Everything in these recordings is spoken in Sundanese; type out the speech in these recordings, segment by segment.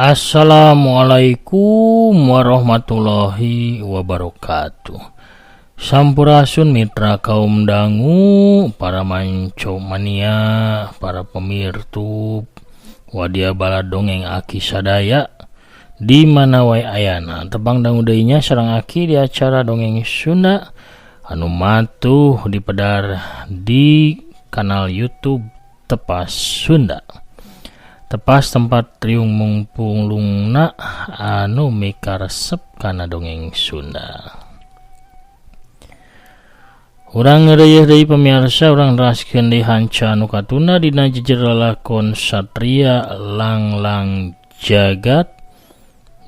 Assalamualaikum warahmatullahi wabarakatuh. Sampurasun mitra kaum dangu, para manco mania, para pemirtub wadia bala dongeng aki sadaya di mana wae ayana tebang dangu deunya sareng aki di acara dongeng Sunda anu matuh dipedar di kanal YouTube Tepas Sunda. Tepas tempat triung mungpulungna anu mikaresep kana dongeng Sunda. Urang ngeureuyeuh deui pamirsa, urang neraskeun deui hanca anu katuna dina jejer lalakon Satria Langlang Jagat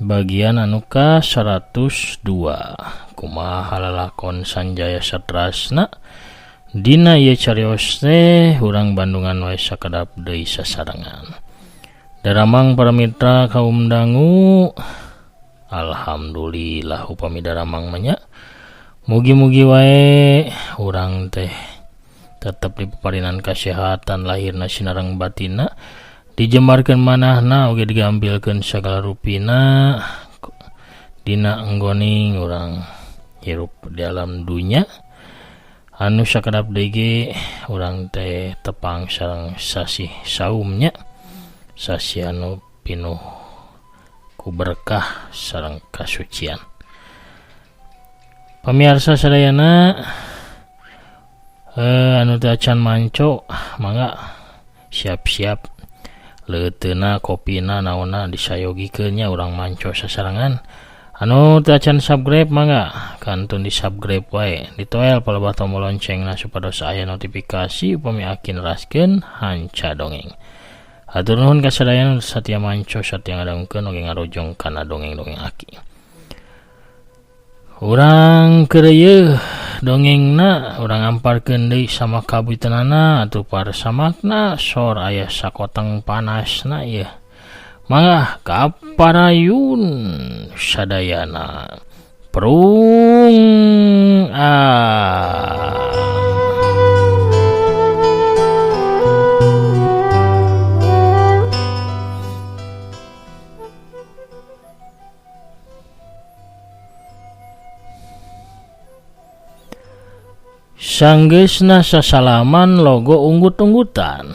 bagian anu ka 102. Kumaha lalakon Sanjaya Satrasna dina ieu carios teh urang Bandungan wae sakedap deui sasarengan. Daramang para mitra kaum dangu, alhamdulillah upami daramang manya. Mugi-mugi wae urang teh tetep dipaparinan kasehatan lahirna sinareng batinna, dijembarkeun manahna oge digambilkeun sagala rupina dina enggoning urang hirup di alam dunya. Anu sakedap deui ge urang teh tepang sareng sasih saumnya. Sasi anu pinuh ku berkah sareng kasucian. Pamirsa sadayana anu teu acan manco mangga siap-siap leuteuna kopina naonna disayogikeun nya urang manco sasarangan. Anu teu acan subscribe mangga kantun di subscribe wae, ditoel palebah tombol loncengna supados aya notifikasi upami aki neraskeun hanca dongeng. Hatur nuhun kasadayana satya manco satya ngadangkeun oge ngarojong kana dongeng-dongeng aki. Urang keureueuh dongengna urang amparkeun deui sama kabitenana atuh parsamakna sor aya sakoteng panasna ieu. Mangga kaparayun sadayana. Prung Sanggeusna sasalaman logo unggut-unggutan.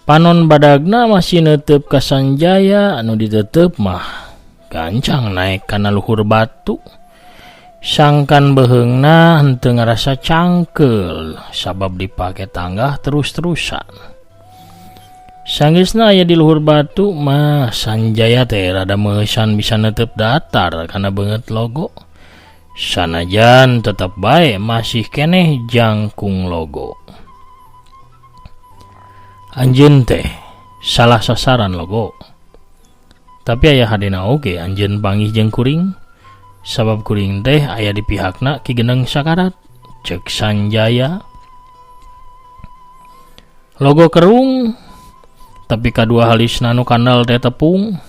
Panon badagna masih neuteup ka Sanjaya, anu ditetep mah gancang naik kana luhur batu. Sangkan beheungna henteu ngarasa cangkeul sabab dipake tanggah terus-terusan. Sanggeusna aya di luhur batu mah Sanjaya teh rada meusan bisa neuteup datar kana beungeut logo. Sanajan tetap bae masih keneh jangkung logo. Anjeun teh salah sasaran logo. Tapi aya hadena oge anjeun panggih jeung kuring. Sabab kuring teh aya di pihakna Ki Geneng Sakarat, cek Sanjaya. Logo kerung, tapi kadua halisna nu kandal teh tepung.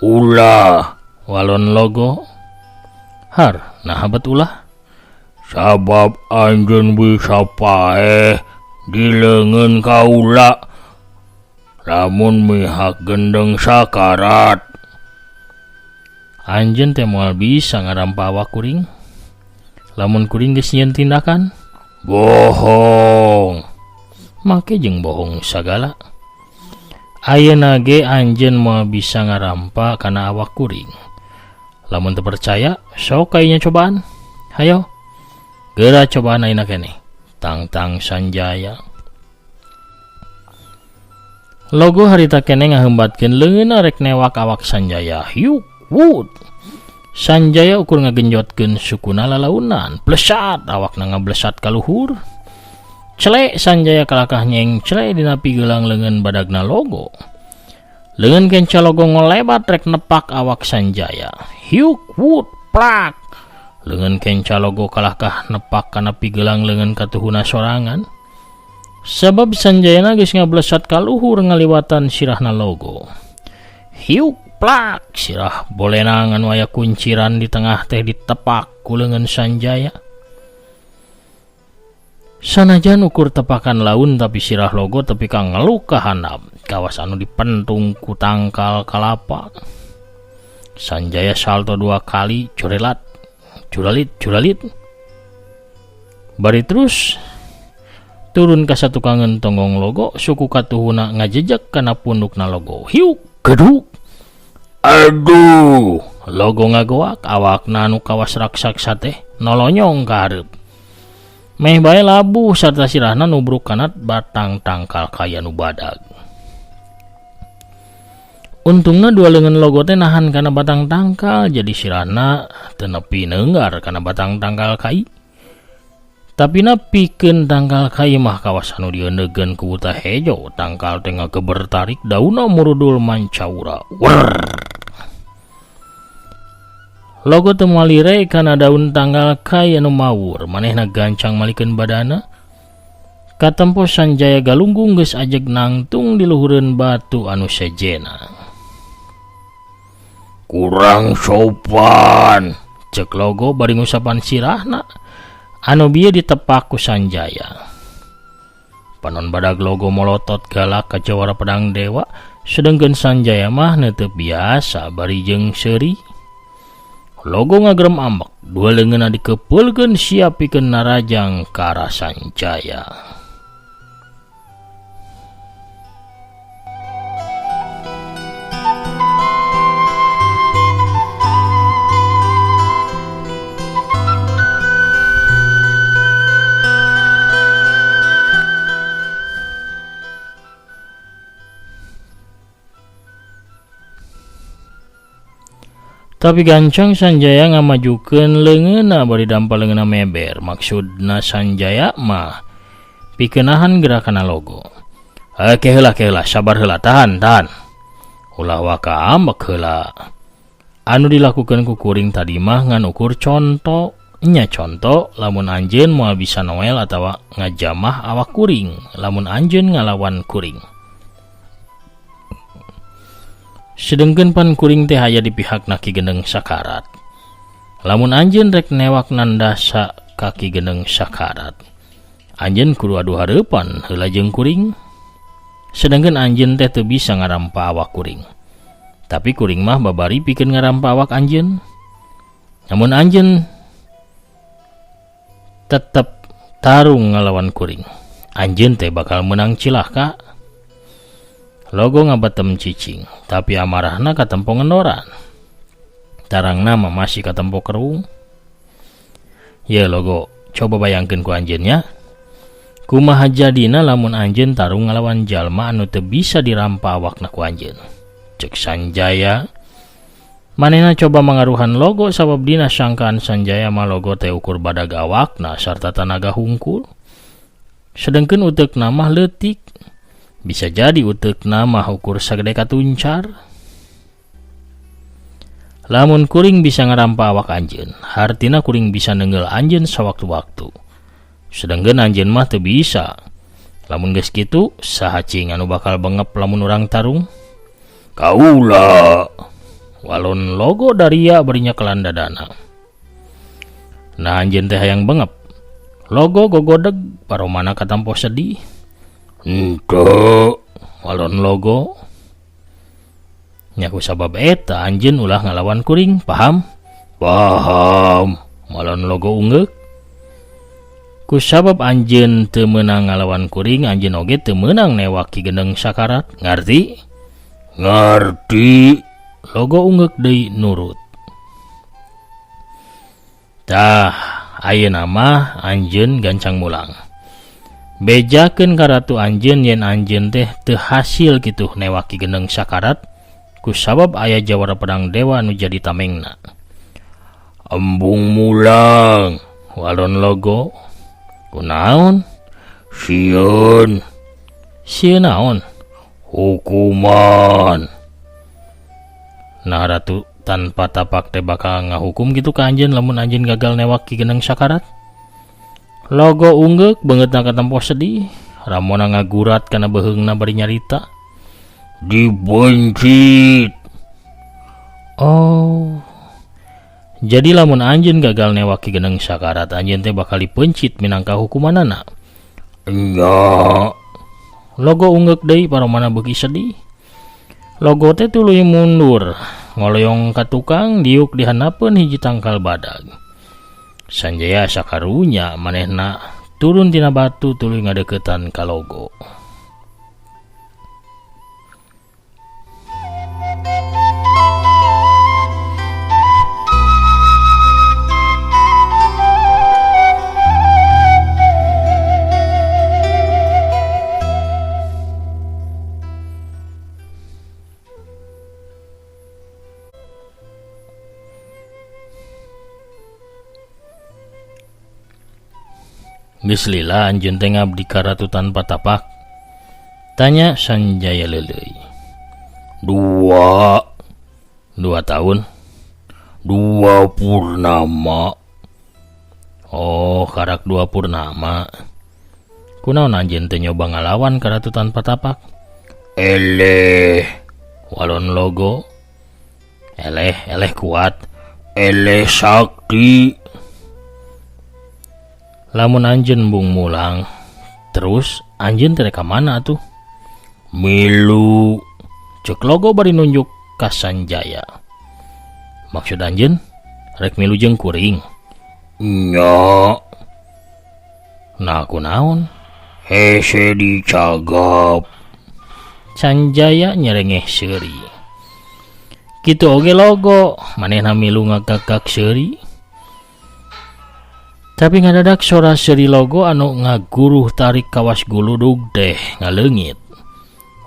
Ulah walon logo. Har, nah bet ulah. Sabab anjeun bisa paeh dileungeun kaula lamun mihak gendeng Sakarat. Anjeun teh moal bisa ngarampa awak kuring. Lamun kuring geus nyieun tindakan, bohong. Make jeung bohong sagala. Ayeuna ge anjeun moal bisa ngarampa kana awak kuring. Lamun teu percaya, sok kayaknya cobaan. Hayo, geura cobaan ayeuna keneh. Tangtang Sanjaya. Logo harita keneh ngaheumbatkeun leungeunna rek newak awak Sanjaya. Hyuk, wut. Sanjaya ukur ngagenjotkeun sukuna lalaunan, blesat awakna ngablesat ka luhur. Celek Sanjaya kalakah nyengcle dina pigelang leungeun badagna Logo. Leungeun kenca Logo ngolebat rek nepak awak Sanjaya. Hiuk wut plak. Leungeun kenca Logo kalahkah nepak kana pigelang leungeun katuhuna sorangan. Sabab Sanjayana geus ngablesat ka luhur ngaliwatan sirahna Logo. Hiuk plak sirah bolena nganu aya kunciran di tengah teh ditepak ku leungeun Sanjaya. Sanajan ukur tepakan laun tapi sirah Logo tapi kang ngeluh ka handap kawas anu dipentung ku tangkal kalapa. Sanjaya salto 2 kali curelat curalit bari terus turun ka satukangeun tonggong Logo suku katuhuna ngajejek kana pundukna Logo. Hiuk geduk. Aduh, Logo ngagoak awakna anu kawas raksasa teh nolonyong ka hareup. Meh bae labuh sarta sirahna nubruk kanat batang tangkal kaya nu badag. Untungna dua leungeun Logo teh nahan kana batang tangkal jadi sirahna teu nepi neunggar kana batang tangkal kai. Tapi pikeun tangkal kai mah kawas anu dieuneugkeun ku buta hejo tangkal teh ngageber tarik daunna murudul mancaura. Logo teu malire kana daun tanggal kai anu mawur manehna gancang malikeun badana. Katempo Sanjaya galunggung geus ajeg nangtung di luhureun batu anu sejena. Kurang sopan, cek Logo bari ngusapan sirahna anu bieu ditepak ku Sanjaya. Panon badag Logo molotot galak ka jawara pedang dewa, sedengkeun Sanjaya mah teu biasa bari jeung seuri. Logo ngagerem ambek, dua leungeunna dikepeulkeun siap pikeun narajang ka arah Sanjaya. Tapi gancang Sanjaya ngamajukeun leungeunna bari dampal leungeunna meber. Maksudna Sanjaya mah pikeunahan gerakanna Logo. Heula sabar heula tahan. Ulah waka ambek heula. Anu dilakukeun ku kuring tadi mah ngan ukur conto. Nya conto lamun anjeun moal bisa noel atawa ngajamah awak kuring lamun anjeun ngalawan kuring. Sedengkeun pan kuring teh aya di pihak Ki Gendeng Sakarat. Lamun anjeun rek newak nandasa ka Ki Gendeng Sakarat, anjeun kudu adu hareupan heula jeung kuring. Sedengkeun anjeun teh teu bisa ngarampa awak kuring. Tapi kuring mah babari pikeun ngarampa awak anjeun. Namun anjeun tetep tarung ngalawan kuring, anjeun teh bakal menang cilaka. Logo ngabatem cicing, tapi amarahna katempo ngendoran. Tarangna mah masih katempo kerung. Ya Logo, coba bayangkeun ku anjeun nya. Kumaha jadina lamun anjeun tarung ngalawan jalma anu teu bisa dirampa awakna ku anjeun. Cek Sanjaya. Manehna coba mangaruhan Logo sabab dina sangkaan Sanjaya mah Logo teh ukur badag awakna sarta tanaga hungkul. Sedengkeun uteukna mah leutik. Bisa jadi uteukna mah ukur sagede katuncar. Lamun kuring bisa ngarampa awak anjeun, hartina kuring bisa nenggel anjeun sawaktu-waktu. Sedengkeun anjeun mah teu bisa. Lamun geus kitu, saha cing anu bakal bengep lamun urang tarung? Kaula. Walon Logo daria barinya kelandadana. Nah anjeun teh hayang bengep. Logo gogodeg paromana katampo sedih. Henteu, walon Logo. Nyaku sabab eta anjeun ulah ngalawan kuring, paham? Paham. Walon Logo ungeuk. Ku sabab anjeun teu meunang ngalawan kuring, anjeun oge teu meunang newak Ki Gendeng Sakarat. Ngarti? Ngarti. Logo ungeuk deui nurut. Tah, ayeuna mah anjeun gancang mulang. Bejakeun ka ratu anjeun yen anjeun teh teu hasil kitu newak Ki Gendeng Sakarat, ku sabab aya jawara pedang dewa anu jadi tamengna. Embung mulang, walon logo. Kunaon? Sieun. Sieun naon? Hukuman. Nah ratu tanpa tapak teh bakal ngahukum gitu ka anjeun lamun anjeun gagal newak ki geneng sakarat. Logo unggek banget na katempo sedih. Ramona ngagurat kana beheungna bari nyarita. Dibencit. Oh. Jadi lamun anjeun gagal newaki geneng sakarat, anjeun teh bakal dipencit minangka hukumanana. Nya. Logo unggek deui paromana beuki sedih. Logo teh tuluy mundur, ngoloyong ka tukang diuk dihanapeun hiji tangkal badag. Sanjaya sakarunya manehna turun tina batu tuluy ngadeukeutan ka Logo. Geus lila anjeun teh ngabdi ka ratu tanpa tapak. Tanya Sanjaya leuleuy. 2 tahun. 2 purnama. Oh, karak 2 purnama. Kunaon anjeun teh nyoba ngalawan ka ratu tanpa tapak? Eleh. Walon Logo. Eleh kuat. Eleh sakti. Lamun anjeun bung mulang, terus anjeun teh ka mana atuh? Milu. Cek Logo bari nunjuk ka Sanjaya. Maksud anjeun rek milu jeung kuring? Nya. Nah kunaon? Hese dicagap. Sanjaya nyerengeh seuri. Kitu oge Logo, manehna milu ngagagak seuri. Tapi ngadadak sora seuri Logo anu ngaguruh tarik kawas guludug teh ngaleungit.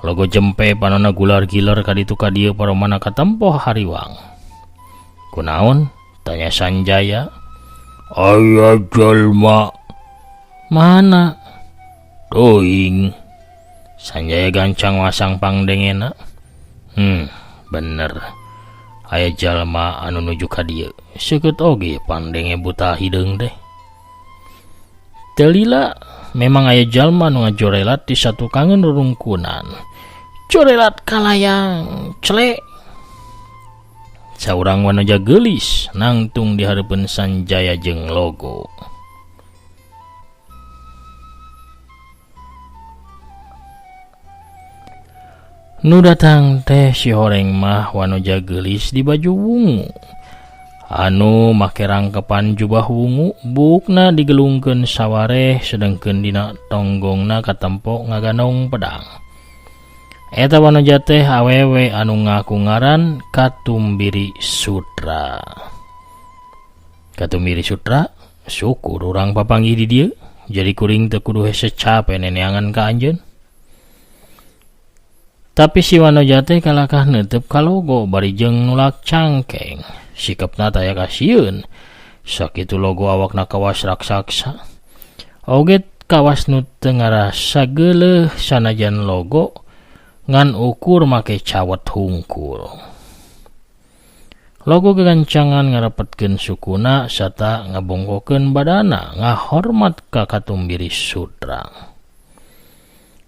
Logo jempe panonna gular-gilar ka ditu ka dieu paromana katempo hariwang. Kunaon? Tanya Sanjaya. Aya jalma. Mana? Teuing. Sanjaya gancang wasang pangdengena. Bener. Aya jalma anu nuju ka dieu. Seukeut oge pandenge buta hideung teh. Telila memang aya jalma nu ngajorelat di satu kangen rurungkunan. Jorelat kalayang celek. Saurang wanoja geulis nangtung di hareupeun Sanjaya jeung Logo. Nu datang teh si horeng mah wanoja geulis di baju wungu. Anu make rangkepan jubah wungu, bukna digelungkeun sawareh sedengkeun dina tonggongna katempo ngaganong pedang. Eta wanoja teh awewe anu ngaku ngaran Katumbiri Sutra. Katumbiri Sutra syukur urang papanggih di dieu, jadi kuring teu kudu hese cape neneangan ka anjeun. Tapi si wanoja teh kalakah neuteup ka Logo bari jeung nulak cangkeng. Sikapna taya kasieun. Sakitu Logo awakna kawas raksasa. Oge kawas nu teu ngarasa geuleuh sanajan Logo ngan ukur make cawet hungkul. Logo kegancangan ngarepetkeun sukuna sarta ngabongkokeun badana ngahormat ka Katumbiri Sutra.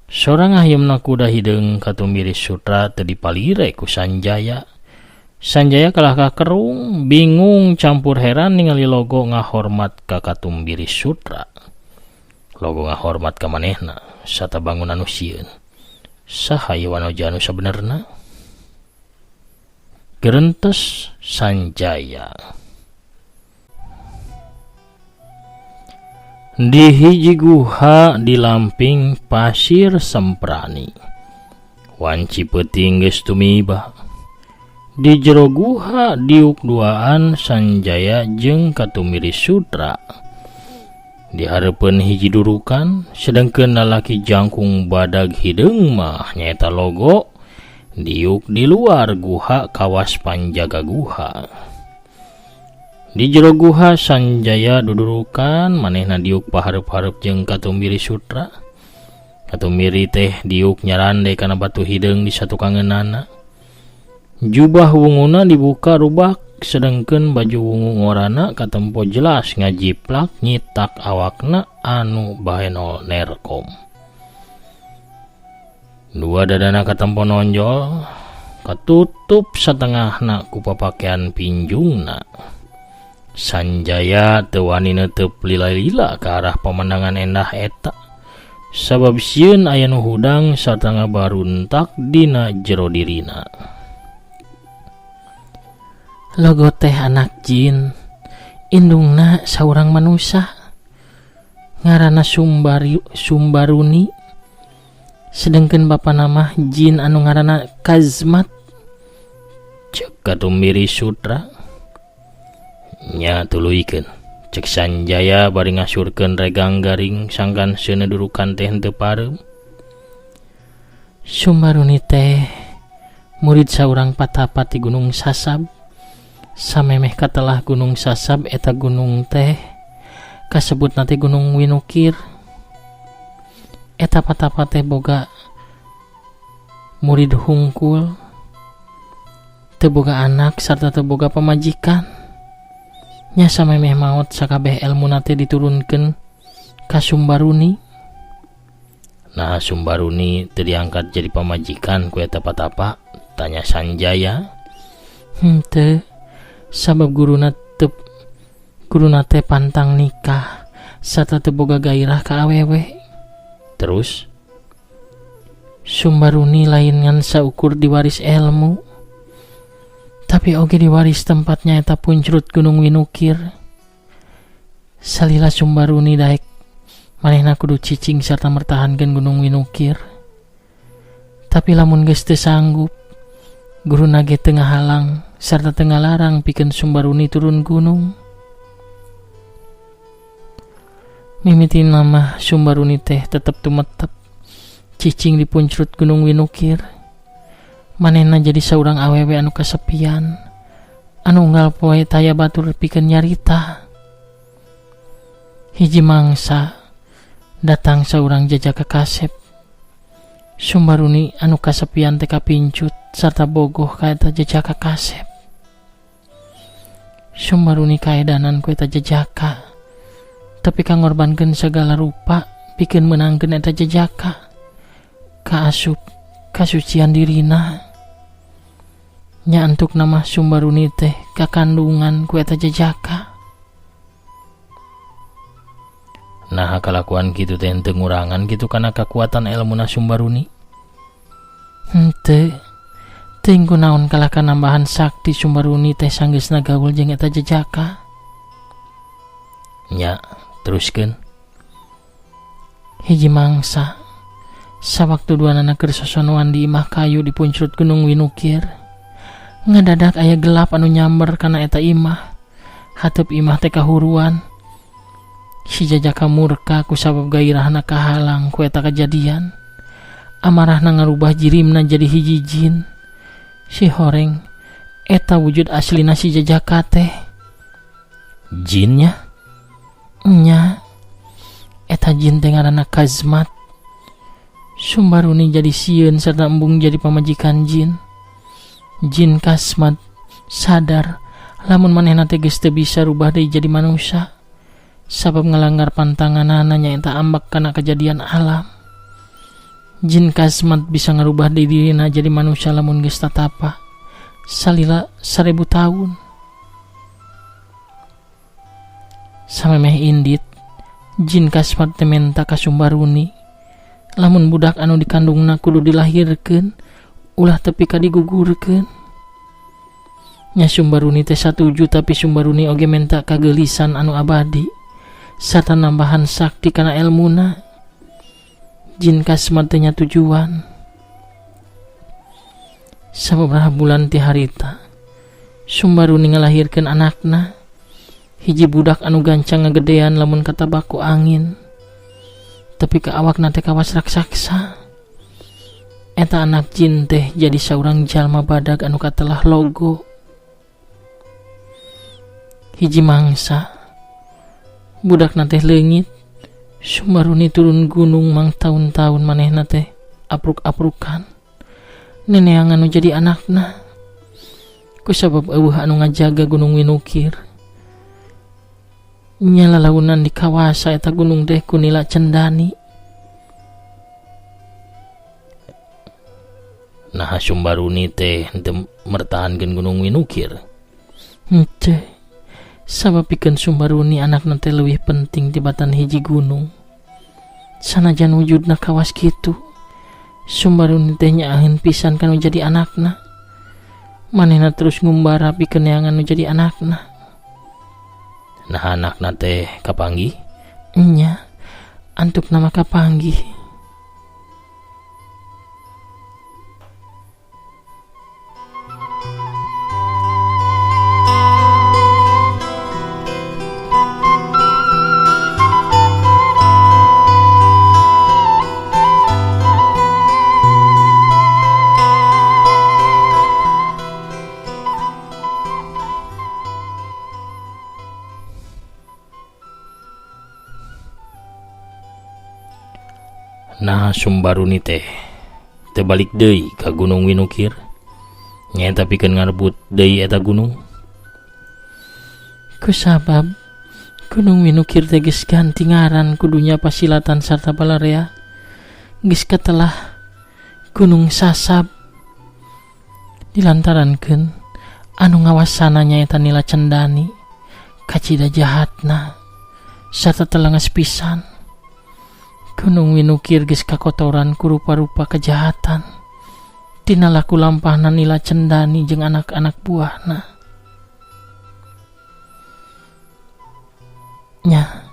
Sorang ayeuna kuda hideung Katumbiri Sutra teu dipalire ku Sanjaya. Sanjaya kalah kakerung, bingung campur heran ningali Logo ngahormat ka Katumbiri Sutra. Logo ngahormat ka manehna, sarta bangun anu sieun. Saha ieu wanoja anu sabenerna? Gerentes Sanjaya. Di hiji guha di lamping pasir semprani. Wanci peuting geus tumiba. Di jero guha diuk duaan Sanjaya jeung Katumbiri Sutra. Di hareupeun hiji durukan, sedengkeun lalaki jangkung badag hideung mah nyaeta Logo diuk di luar guha kawas panjaga guha. Di jero guha Sanjaya dudurukan manehna diuk pahareup-hareup jeung Katumbiri sutra. Katumbiri teh diuk nyarande kana batu hideung di satukangeunana. Jubah wunguna dibuka rubak sedengkeun baju wungu ngorana katempo jelas ngajiplak nyitak awakna anu bahenol nerkom. Dua dadana katempo nonjol katutup satengahna ku papakean pinjungna. Sanjaya teu wani neuteub lila-lila ke arah pemandangan endah eta. Sabab sieun aya nu hudang sarta ngabaruntak dina jero dirina. Logo teh anak jin, indungna saurang manusia, ngaranna Sumbaruni, sedengkeun bapa nama jin anu ngaranna Kazmat. Cek Katumbiri sutra. Nya tuluikeun cek Sanjaya bari ngasurkeun regang garing sangkan seuneu durukan teh henteu pareum. Sumbaruni teh murid saurang patapa ti Gunung Sasab. Samemeh katelah Gunung Sasab eta gunung teh kasebut nanti Gunung Winukir. Eta patapa teh boga murid hungkul, teu boga anak sarta teu boga pamajikan. Nya samemeh maot sakabeh elmuna teh diturunkeun ka Sumbaruni. Nah Sumbaruni teu diangkat jadi pamajikan ku eta patapa, tanya Sanjaya. Henteu, sabab guruna teh pantang nikah sarta teu boga gairah ka awewe. Terus Sumbaruni lain ngan saukur diwaris ilmu, tapi oge diwaris tempatnya eta puncrut Gunung Winukir. Salila Sumbaruni daek manehna kudu cicing sarta mertahankeun Gunung Winukir. Tapi lamun geus teu sanggup, guruna ge teu ngahalang sarta teu ngalarang pikeun Sumbaruni turun gunung. Mimiti nama Sumbaruni teh tetep tumetep cicing di puncrut Gunung Winukir. Manehna jadi saurang awewe anu kasepian, anu unggal poe taya batur pikeun nyarita. Hiji mangsa datang saurang jajaka kasep. Sumbaruni anu kasepian teh kapincut sarta bogoh ka eta jajaka kasep. Sumbaruni kaedanan ku eta jajaka, tapi kangorbankeun segala rupa pikeun meunangkeun eta jajaka kaasup kasucian dirina. Nya antuk nama Sumbaruni teh kakandungan ku eta jajaka. Nah kalakuan kitu teh henteu ngurangan kitu kana kakuatan elmuna Sumbaruni. Henteu, teuing kunaon kalah kanambahan sakti Sumbaruni teh sanggeusna gaul jeung eta jajaka. Nya teruskeun. Hiji mangsa sawaktu duanana keur sosonoan di imah kayu di puncrut Gunung Winukir, ngadadak aya gelap anu nyamber kana eta imah. Hateup imah teh kahuruan. Si jajaka murka ku sabab gairahna kahalang ku eta kajadian. Amarahna ngarubah jirimna jadi hiji jin. Si horeng eta wujud aslina si jajaka teh. Jinnya? Nya eta jin teh ngaranna Kazmat. Sumbaruni jadi sieun sarta embung jadi pamajikan jin. Jin Kazmat sadar lamun manehna teh geus teu bisa rubah deui jadi manusia, sabab ngelanggar pantanganana nyaeta ambak kana kejadian alam. Jin Kazmat bisa ngarubah deui dirina jadi manusia lamun geus tatapa salila 1000 tahun. Samemeh indit Jin Kazmat teh menta ka Sumbaruni lamun budak anu dikandungna kudu dilahirkeun ulah tepi ka digugurkeun. Nya Sumbaruni teh satuju, tapi Sumbaruni oge menta kagelisan anu abadi sarta nambahan sakti kana elmuna. Jin Kazmat teh nya tujuan. Sababaraha bulan ti harita Sumbaruni ngalahirkeun anakna, hiji budak anu gancang ngagedean lamun katabak ku angin, tapi ka awakna teh kawas raksasa. Eta anak jin teh jadi saurang jalma badag anu katelah logo. hiji mangsa budak teh leungit sumbaruni turun gunung mang tahun-tahun manehna teh apruk-aprukan neneangan anu jadi anakna kusabab eueuh anu ngajaga Gunung Winukir nya lalaunan di kawasa eta gunung teh ku Nila Cendani. Nah Sumbaruni teh henteu mertahankeun Gunung Winukir. Henteu. Sabab pikeun Sumbaruni anakna teh leuwih penting tibatan hiji gunung. Sanajan wujudna kawas kitu, Sumbaruni teh nyaaheun pisan kanu jadi anakna. Manehna terus ngumbara pikeun neangan nu jadi anakna. Nah anakna teh kapanggih? Nya, antuk nama kapanggih. Nah Sumbaruni teh balik deui ka Gunung Winukir nyaeta pikeun ngarebut deui eta gunung. Kusabab Gunung Winukir teh geus ganti ngaran ku dunya Pasilatan sarta Balarea, geus katelah Gunung Sasab. Dilantarankeun anu ngawasana nyaeta Nila Cendani kacida jahatna sarta telangas pisan. Gunung Winukir geus kakotoran ku rupa-rupa kejahatan tina laku lampahna Nila Cendani jeung anak-anak buahna. Nya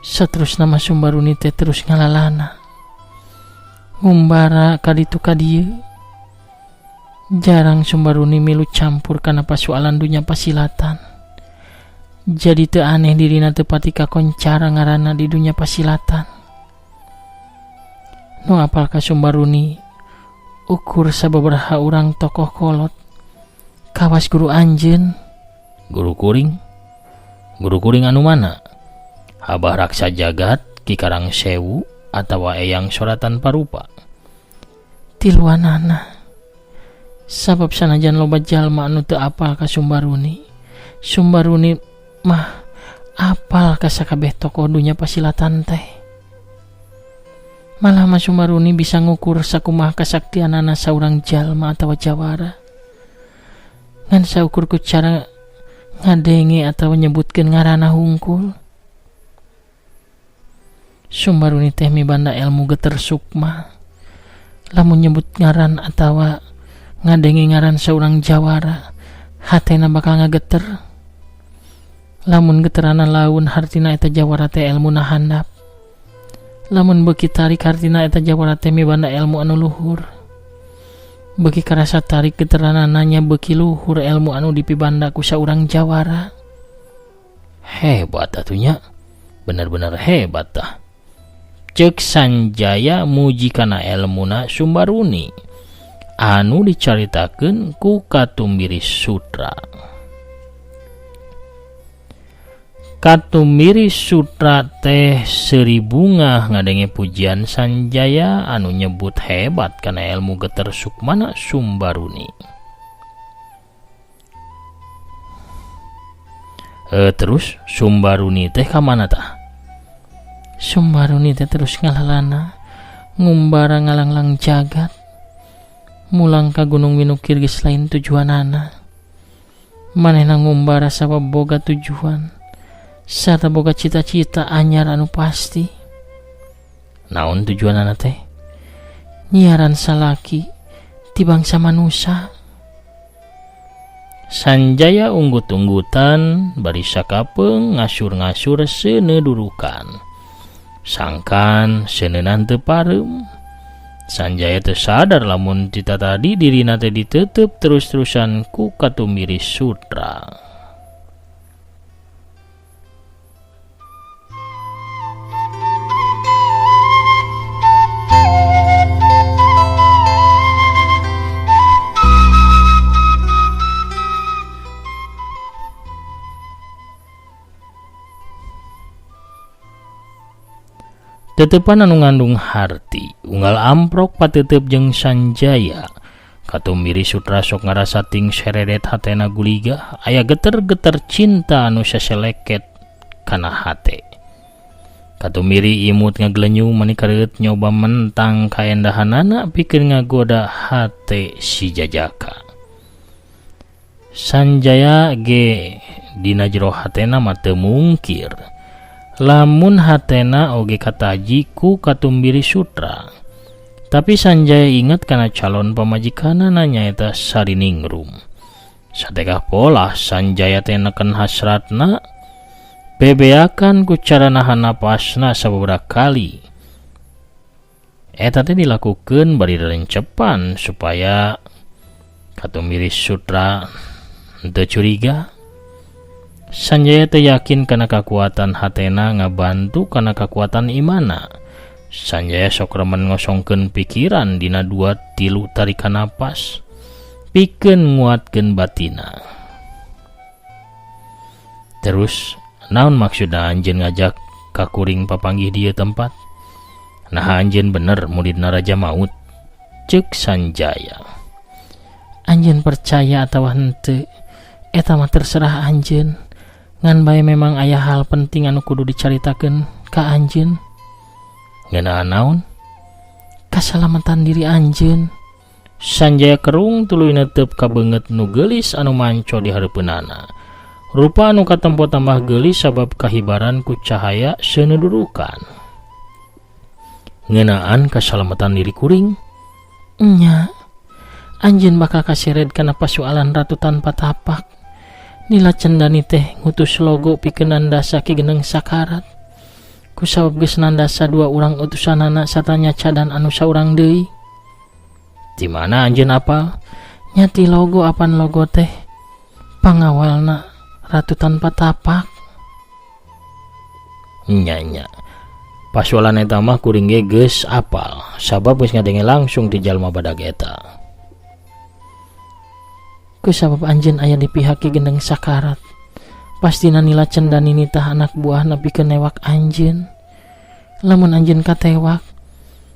saterusna mah Sumbaruni teh terus ngalalana ngumbara kaditu kadieu. Jarang Sumbaruni milu campur kana pasoalan dunya Pasilatan. Jadi teu aneh dirina teu pati kakoncara ngaranna di dunya Pasilatan. Nu apal ka Sumbaruni ukur sababaraha urang tokoh kolot kawas guru anjeun. Guru kuring anu mana? Abah Raksa Jagat Ki Karang Sewu atawa Eyang Soratan Parupa? Tiluanana. Sabab sanajan loba jalma anu teu apal ka Sumbaruni, Sumbaruni mah apal ka sakabeh tokoh dunya Pasilatan teh. Malah mah Sumbaruni bisa ngukur sakumaha kasaktianana saurang jalma atawa jawara. Ngan saukur ku cara ngadenge atawa nyebutkeun ngaranna hungkul. Sumbaruni teh mibanda ilmu geter sukma. Lamun nyebut ngaran atawa ngadenge ngaran saurang jawara, hatena bakal ngageter. Lamun geterana laun hartina eta jawara teh elmuna handap. Lamun beuki tarik hartina eta jawara teh mibanda ilmu anu luhur. Beuki karasa tarik geterana nanya beuki luhur ilmu anu dipibanda ku saurang jawara. Hebat atunya, bener-bener hebat tah. Ceuk Sanjaya muji kana elmuna Sumbaruni anu dicaritakeun ku Katumbiri Sutra. Katumbiri Sutra teh seuri bunga ngadenge pujian Sanjaya anu nyebut hebat kana ilmu geter sukmana Sumbaruni. Terus Sumbaruni teh ka mana tah? Sumbaruni teh terus ngalalana ngumbara ngalanglang jagat mulang ka Gunung Winukir geus lain tujuanana. Manehna ngumbara sabab boga tujuan sarta boga cita-cita anyar anu pasti. Naon tujuanana teh? Nyiaran salaki ti bangsa manusia. Sanjaya unggut-unggutan bari sakapeung ngasur-ngasur seuneudurukan. Sangkan seuneunan teu pareum. Sanjaya teu sadar lamun cita tadi dirina teh diteuteub terus-terusan ku Katumbiri Sutra. Tetepan anu ngandung harti unggal amprok patetep jeung Sanjaya katumbiri Sutra sok ngarasa ting seredet hatena guliga aya geter-geter cinta anu saseleket kana hate. Katumbiri imut ngaglenyu manikareut nyoba mentang kaendahanana pikeun ngagoda hate si Jajaka. Sanjaya ge dina jero hatena mah teu mungkir lamun hatena oge kataji ku katumbiri Sutra. Tapi Sanjaya ingat kana calon pamajikanana nyaeta Sariningrum. Sategah pola Sanjaya teh neken hasratna bebeakan ku cara nahan napasna sababaraha kali. Eta teh dilakukeun bari rencepan supaya katumbiri Sutra henteu curiga. Sanjaya teh yakin kana kakuatan hatena ngabantu kana kakuatan imana. Sanjaya sok remen ngosongkeun pikiran dina 2-3 tarikan napas pikeun nguatkeun batina. Terus naon maksudna anjeun ngajak ka kuring papanggih dieu tempat? Nah anjeun bener muridna Raja Maut, ceuk Sanjaya. Anjeun percaya atawa henteu eta mah terserah anjeun. Ngan bae memang aya hal penting anu kudu dicaritakeun ka anjeun. Ngeunaan naon? Kasalamatan diri anjeun. Sanjaya kerung tuluy netep ka beungeut nu geulis anu manco di hareupeunana. Rupa anu katempo tambah geulis sabab kahibaran ku cahaya seunudurukan. Ngeunaan kasalamatan diri kuring? Nya. Anjeun bakal kaseret kana pasualan Ratu Tanpa Tapak. Nila cendani teh ngutus logo pikeun nandasa ki geneng sakarat. Kusabab geus nandasa 2 urang utusanana satanya cadan anu saurang deui. Di mana anjeun apal? Nyati logo apan logo teh pangawalna Ratu Tanpa Tapak. Nya. Pasualan eta mah kuring ge geus apal sabab geus ngadenge langsung ti jalma badag eta. Kusabab anjeun aya di pihak ki gendeng sakarat. Pastina nila cendani nitah anak buahna pikeun newak anjeun. Lamun anjeun katewak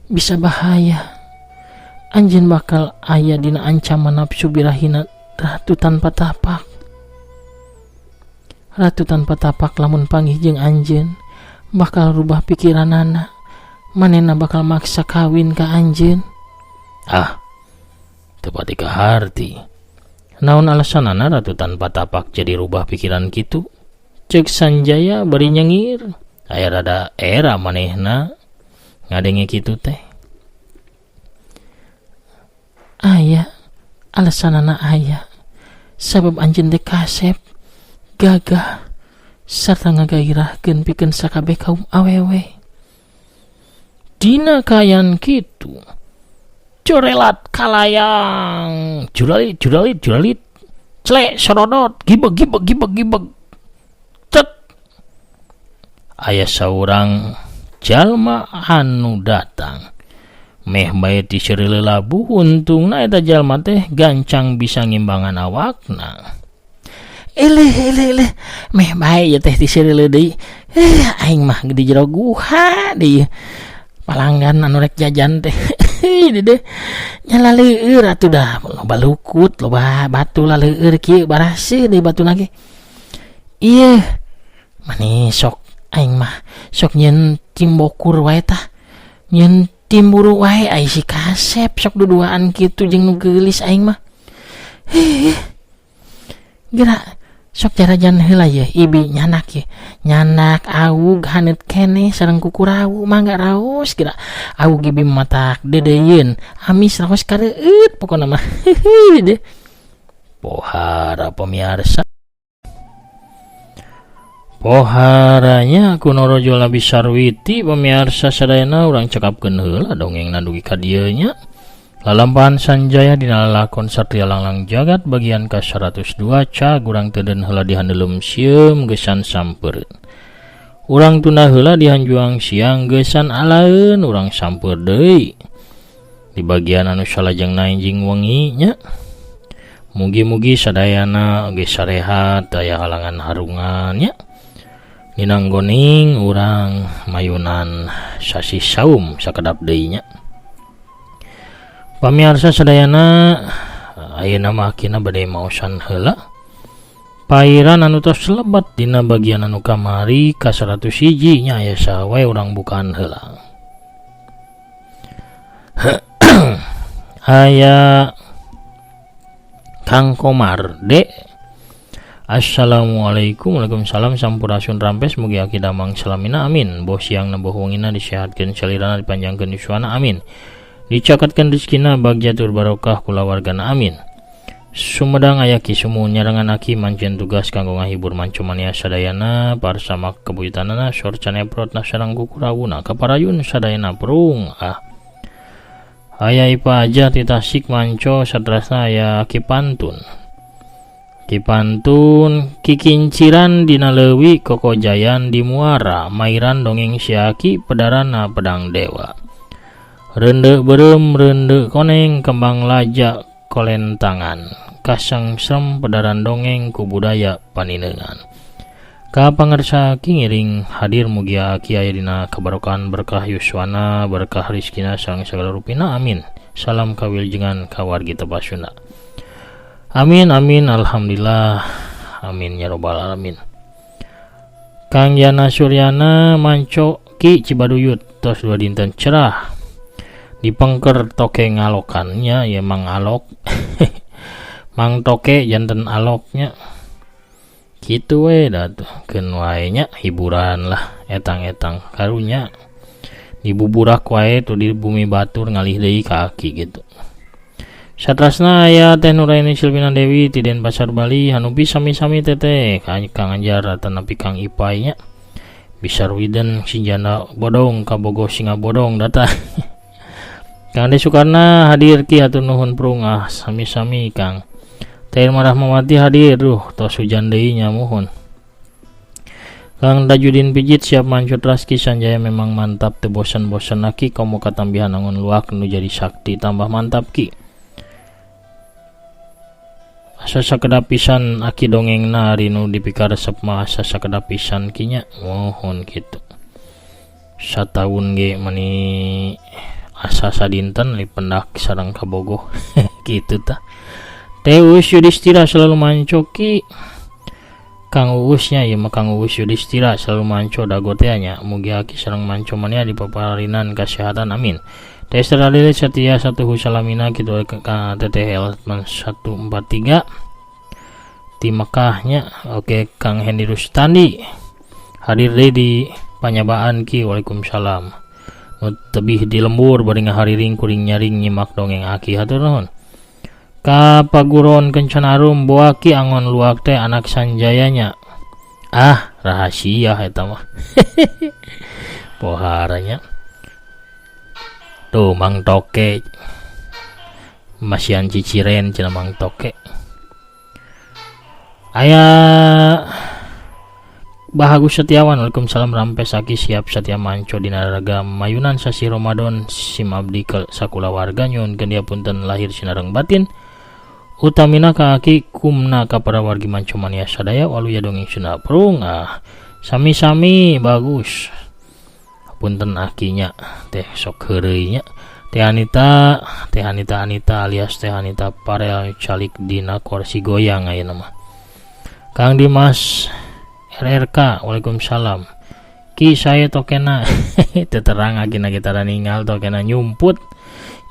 bisa bahaya. Anjeun bakal aya dina ancaman nafsu birahina Ratu Tanpa Tapak. Ratu Tanpa Tapak lamun panggih jeung anjeun bakal rubah pikiranana. Manehna bakal maksa kawin ka anjeun. Teu pati kaharti. Naon alasanana Ratu Tanpa Tapak jadi rubah pikiran kitu? Ceuk Sanjaya bari nyengir. Aya rada era manehna ngadenge kitu teh. Aya alasanana aya. Sabab anjeun teh kasep, gagah, sarta ngagairahkeun pikeun sakabeh kaum awewe. Dina kayan kitu corelat kalayang juralit celek sorodot gibeg cek aya saurang jalma anu datang meh bae ti seureuleuh labu. Untungna eta jalma teh gancang bisa ngimbangan awakna. Eleh meh bae ya teh ti seureuleuh deui. Aing mah di jero guha deui palanggan anu rek jajan teh. Dede nyala leueur atuh dah loba lukut loba batu laleueur kieu barasih deui batuna ge. Ieu mani sok aing mah sok nyeun timbokur wae tah. Nyeun timburu wae ai si kasep sok duduaan kitu jeung nu geulis aing mah. Geura sok jarajan heula ye ibi nyanak ye. Nyanak awug haneut keneh sareng kukurawu mangga raos geura. Awug ibi matak dedeyeun amis raos kareueut pokona mah. Pohara pemirsa. Poharanya kuno Rojo Labi Sarwiti pemirsa sadayana urang cekapkeun heula dongengna dugi ka dieu nya. Lalampahan Sanjaya dina lalakon Satria Langlang Jagat bagian ke-102 ca urang teudeun heula dihandelum sieum geusan sampeureun. Urang tunda heula dihanjuang siang geusan alaeun urang sampeur deui. Di bagian anu salajengna enjing wengi nya. Mugi-mugi sadayana geus sarehat aya halangan harungan nya. dinanggoning urang mayunan sasi saum sakedap deui nya. Pamirsa sadayana ayeuna mah akina bade maosan heula pairan anu tos lebat dina bagian anu kamari ka 101 nya aya sawe urang bukaan heula. Aya Kang Komar de. Assalamualaikum. Waalaikumsalam. Sampurasun rampes mugi aki damang salamina amin. Boh siang na boh wengina disehatkeun salirana dipanjangkeun yuswana amin. Dicakatkeun rezekina bagja tur barokah kula wargana amin. Sumedang ayaki sumun nyarangan aki mancen tugas kanggo ngahibur mancomania sadayana parsama kebujutanana sorcan eprot na sareng kukurawuna kaparayun sadayana perung aya ipa aja ti Tasik manco satrasna aya Ki Pantun kikinciran dina leuwi kokojayan di Muara mairan dongeng siaki pedarana pedang dewa rende berem rende koneng kembang laja kolen tangan kasang sem pedaran dongeng ku budaya paninengan ka pangersa ki ngiring hadir mugi aki aya dina kabarokan berkah yuswana berkah rizkina sareng sagala rupina amin. Salam kawiljengan ka wargi Tepasunda amin amin alhamdulillah amin ya robbal alamin. Kang Yana Suryana manco ki Cibaduyut tos 2 dinten cerah dipengker toke ngalokannya ya mang alok mang toke janten aloknya kitu we da tuh keun wae nya hiburan lah etang-etang karunya dibuburak wae tuh di bumi batur ngalih deui ka aki gitu. Satrasna aya Teh Nuraini Silvina Dewi ti Denpasar Bali hanupi sami-sami teteh Kang Anjar tanapi Kang Ipai nya Bisar Widen Sinjana Bodong Kabogo Singa Bodong data Kang De Sukarna hadir ki hatur nuhun prungah sami-sami Kang Teh Rahmawati hadir tos hujan deui nya muhun. Kang Dajudin Pijit siap mancut raski sanjaya memang mantap teu bosan-bosan aki komo katambihan angon luak nu jadi sakti tambah mantap ki. Asa sakedap pisan aki dongengna ari nu dipika resep mah asa sakedap pisan kinya mohon kitu. Sataun ge mani asa sadinten li pendak sareng kabogoh kitu tah. Teh Uus Yudhistira selalu mancoki Kang Uusnya ya mah Kang Uus Yudhistira selalu manco dagoteanya mugi aki sareng manco mania di paparinan kesehatan amin. Teh Seralile Setia satu salamina kitu ka TTL 143 di Mekahnya. Oke Kang Hendi Rustandi hadir deui di panyabaan ki. Waalaikumsalam. Tebih di lembur bari ngahariring kuring nyaring nyimak dongeng aki hatur nuhun. Ka paguron Kencanarum boaki angon luak teh anak sanjayanya rahasia eta mah poharanya tuh Mang Toke masian ciciren cenah Mang Toke aya Bahagus Setiawan. Waalaikumsalam rampes aki siap Satya manco dina ragam mayunan sasi Ramadan sim abdi sakula warga nyuhun dia punten lahir sinareng batin utamina ka aki kumna ka para wargi mancomania sadaya waluya dongeng Sunda prung sami-sami bagus punten akinya teh sok heureuy nya Teh Anita alias Teh Anita Parel calik dina kursi goyang ayeuna mah. Kang Dimas RRK. Waalaikumsalam ki saya tokena teu terang agina kita ningal tokena nyumput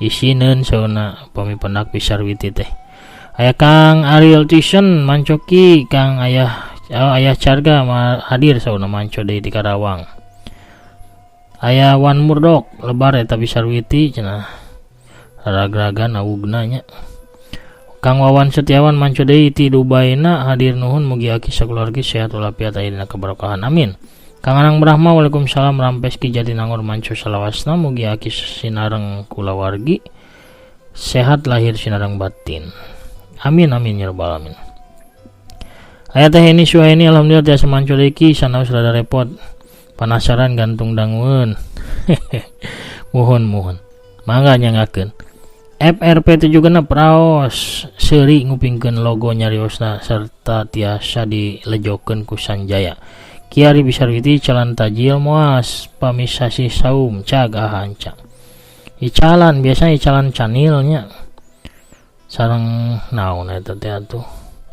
isinen sauna pamipendak Bisarwiti teh. Aya Kang Ariel Tison mancoki Kang ayah Carga hadir sauna manco deui di Karawang. Aya Wan Murdok lebar eta Bisarwiti cenah ragragan awugna nya. Kang Wawan Setiawan manco deui ti Dubaina hadir nuhun mugi aki sakeluarga sehat walafiat aya dina keberkahan amin. Kang Anang Brahma. Waalaikumsalam rampes ki Jatinangor manco salawasna mugi aki sinareng kulawargi sehat lahir sinareng batin. Amin amin ya rabbal alamin. Aya Teh ini Suhaini alhamdulillah tiasa manco deui ki sanaos rada repot panasaran gantung dangueun. Muhun mangga nyangakeun. FRP 76 raos seuri ngupingkeun logo nyariosna serta tiasa dilejokeun ku Sanjaya. Kiari Bisarwiti calan tajil moas pamisasi saum cagah hanca. Icalan biasanya icalan canilnya. Sareng naon eta teh atuh.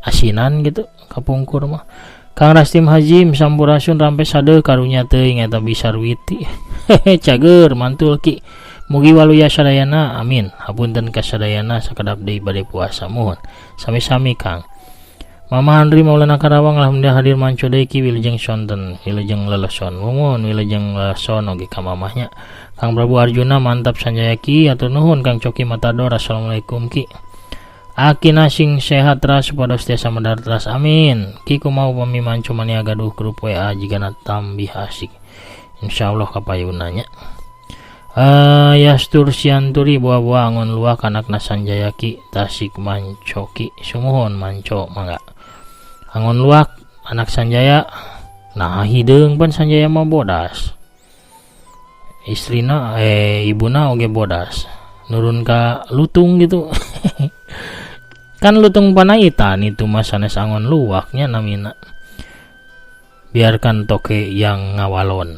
Asinan gitu kapungkur mah. Kang Rastim Hajim Sampurasun rampe sade karunya teuing eta Bisarwiti. Cager mantul ki. Mugi waluya sadayana amin. Hapunten ka sadayana sakedap deui bade puasa mohon. Sami-sami Kang. Mama Andri Maulana Karawang alhamdulillah hadir manco deui ki wilujeng sonten, wilujeng leleson. Mohon wilujeng leleson oge ka mamahnya. Kang Prabu Arjuna mantap sanjaya ki atur nuhun Kang Coki Matador assalamualaikum ki. Aki nasing sehat ras supados tiasa medar teras amin. Ki kumau pami manco mania gaduh grup WA jigana tambih asik. Insyaallah kapayunanya. Yastur sianturi buah-buah angon luak anakna sanjaya ki tasik manco ki sumuhun manco mangga. Angon luak anak sanjaya nah hideung pan sanjaya mah bodas. Istrina ibuna oge bodas. Nurun ka lutung gitu. Kan lutung panaitan itu mah sanes angon luaknya namina. Biarkan toke yang ngawalon.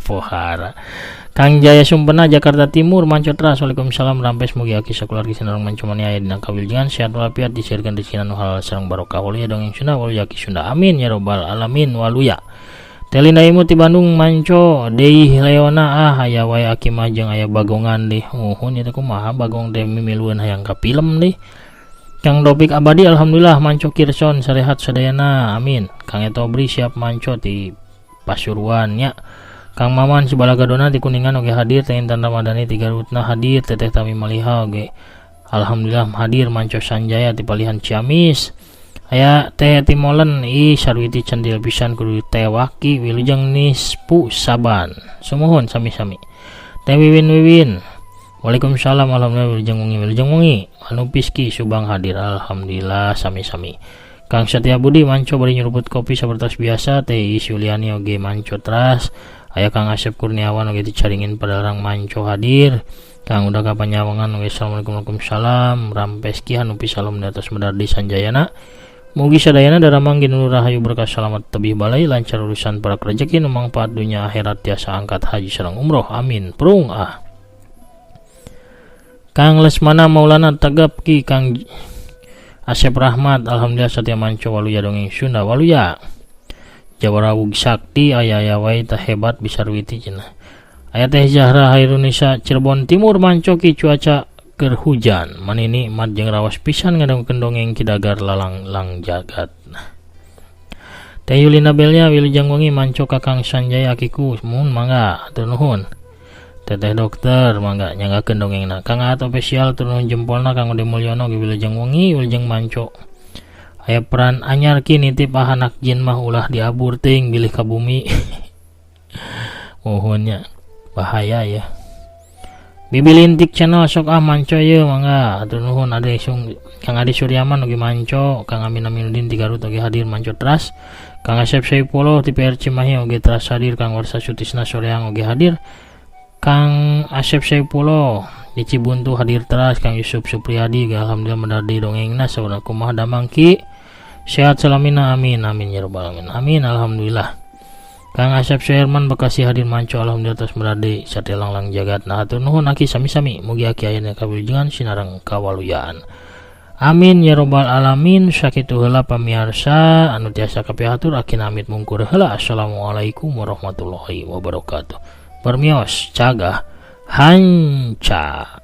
Pohara. Kang Jaya Sumpena Jakarta Timur manco teras. Waalaikumsalam rampes mugi aki sakulargi sinareng mancumani aya dina kawilujengan sehat walafiat disieurkeun rezeki nu halal sareng barokah waluya dongeng Sunda waluya ki Sunda amin ya robbal alamin waluya. Telinda Imut ti Bandung manco deui Leona aya wae aki mah jeung aya bagongan deh. Muhun eta kumaha bagong teh mimilueun hayang ka film deh. Kang Dopik Abadi alhamdulillah manco Kirson sarehat sadayana amin. Kang Etobri siap manco ti Pasuruan nya. Kang Maman Sibalagadona di Kuningan oge hadir, Teh Intan Ramadhani di Garutna hadir, Teteh Tami Maliha oge alhamdulillah hadir manco Sanjaya di Palihan Ciamis. Aya Teh Timolen Sarwiti cendil pisan kudu tewaki wilujeng nispu saban. Sumuhun sami-sami. Teh Wiwin Waalaikumsalam alhamdulillah wilujeng wengi. Anu Piski Subang hadir alhamdulillah sami-sami. Kang Satya Budi manco bari nyuruput kopi sapertos biasa, Teh Yuliani oge manco teras. Aya Kang Asep Kurniawan oge dicaringin padarang manco hadir. Kang Uda Kapanyawangan oge assalamualaikum waalaikumsalam. Rampeski hanupi salam di atas medar di Sanjayana. Mugi sadayana daramang ginulu rahayu berkah selamat tebih balai lancar urusan para rezeki nu mangpaat dunya akhirat tiasa angkat haji sareng umroh amin. Prung Kang Lesmana Maulana Tagap ki Kang Asep Rahmat alhamdulillah satya manco waluya dongeng Sunda waluya. Jawarawug Sakti aya wae teh hebat Bisarwiti cenah. Aya Teh Zahra Hairunisa Cirebon Timur manco ki cuaca keur hujan. Manini mat jeung raos pisan ngadengkeun dongeng kidagar lalang jagat. Teh Yulina Belnya wilujeng wengi manco ka Kang Sanjaya akiku mun mangga atur nuhun. Teteh dokter mangga nyanggakeun dongengna. Kang Aat official tur nuhun jempolna Kang Ode Mulyono ge wilujeng wengi wilujeng manco. Aya peran anyar ki nitip anak jin mah ulah diabur teuing bilih ka bumi. Mohonnya bahaya ya. Bibilintik channel sok manco ye mangga atur nuhun ade sung Kang Adi Suryaman oge manco, Kang Amin Aminuddin ti Garut oge hadir manco teras. Kang Asep Saipullah ti PR Cimahi oge teras hadir, Kang Warsa Sutisna Soreang oge hadir. Kang Asep Saipullah di Cibuntu hadir teras, Kang Yusuf Supriyadi alhamdulillah mendardi dongengna saudara kumaha damangki. Sehat salamina amin amin ya rabbal alamin amin alhamdulillah. Kang Asep Suherman Bekasi hadir manco alhamdulillah terus berade satya langlang jagat. Nah atur nuhun aki sami-sami mugi aki aya kawilujengan sinareng kawaluyaan amin ya rabbal alamin. Sakitu heula pamirsa anu tiasa kapihatur aki namit mungkur heula. Assalamualaikum warahmatullahi wabarakatuh. Permios cagah hanca.